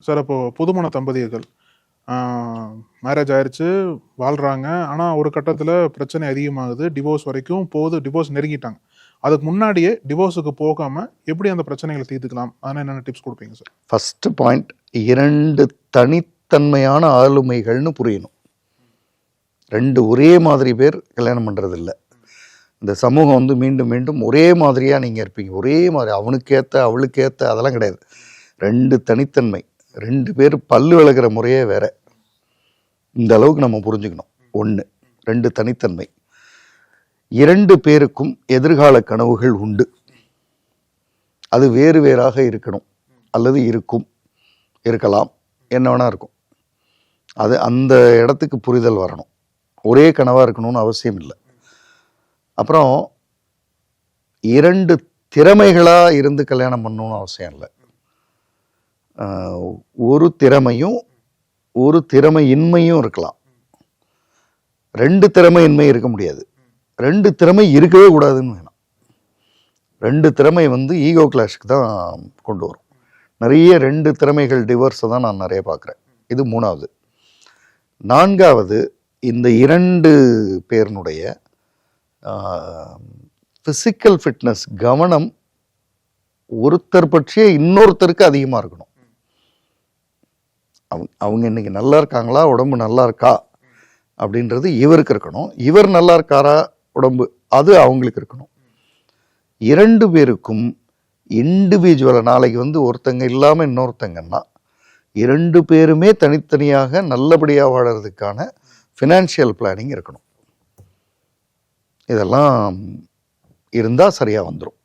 Sir அப்போ புதுமண தம்பதியர்கள் marriage ஆயிருச்சு, வாழ்றாங்க. ஆனா ஒரு கட்டத்துல பிரச்சனை அதிகமாகுது. டிவோர்ஸ் வரைக்கும் போகுது. டிவோர்ஸ் நெருங்கிட்டாங்க. அதுக்கு முன்னாடியே டிவோர்ஸுக்கு போகாம எப்படி அந்த பிரச்சனைகள தீர்த்துக்கலாம்? அதனால என்னென்ன டிப்ஸ் குடுப்பீங்க சார்? ஃபர்ஸ்ட் பாயிண்ட் 2 தனித்தன்மையான ஆளுமைகள்னு புரியணும். 2 ஒரே மாதிரி பேர் கல்யாணம் பண்றது இல்ல. இந்த சமூகம் வந்து மீண்டும் மீண்டும் ஒரே மாதிரியா நீங்க இருப்பீங்க. ஒரே மாதிரி அவனுக்கேத்த அவளுக்கேத்த அதெல்லாம் கிடையாது. 2 தனித்தன்மை. 2 பேர் பல்லு விளக்குற முறையே வேற. இந்த அளவுக்கு நம்ம புரிஞ்சுக்கணும். 1 2 தனித்தன்மை. 2 பேருக்கும் எதிர்கால கனவுகள் உண்டு. அது வேறு வேறாக இருக்கணும் அல்லது இருக்கலாம், என்ன வேணா இருக்கும். அது அந்த இடத்துக்கு புரிதல் வரணும். ஒரே கனவா இருக்கணும்னு அவசியம் இல்லை. அப்புறம் 2 திறமைகளா இருந்து கல்யாணம் பண்ணணும்னு அவசியம் இல்லை. ஒரு திறமையும் ஒரு திறமையின்மையும் இருக்கலாம். 2 திறமையின்மை இருக்க முடியாது. 2 திறமை இருக்கவே கூடாதுன்னு வேணும். 2 திறமை வந்து ஈகோ கிளாஷ்க்கு தான் கொண்டு வரும். நிறைய 2 திறமைகள் டிவோர்ஸை தான் நான் நிறைய பார்க்குறேன். இது 3வது. 4வது, இந்த 2 பேருனுடைய ஃபிசிக்கல் ஃபிட்னஸ் கவனம் ஒருத்தர் பற்றிய இன்னொருத்தருக்கு அதிகமாக இருக்கணும். அவங்க இன்னைக்கு நல்லா இருக்காங்களா, உடம்பு நல்லா இருக்கா அப்படின்றது இவருக்கு இருக்கணும். இவர் நல்லா இருக்காரா உடம்பு, அது அவங்களுக்கு இருக்கணும். 2 பேருக்கும் இண்டிவிஜுவலாக நாளைக்கு வந்து ஒருத்தங்க இல்லாமல் இன்னொருத்தங்கன்னா 2 பேருமே தனித்தனியாக நல்லபடியாக வாழறதுக்கான ஃபினான்ஷியல் பிளானிங் இருக்கணும். இதெல்லாம் இருந்தால் சரியாக வந்துடும்.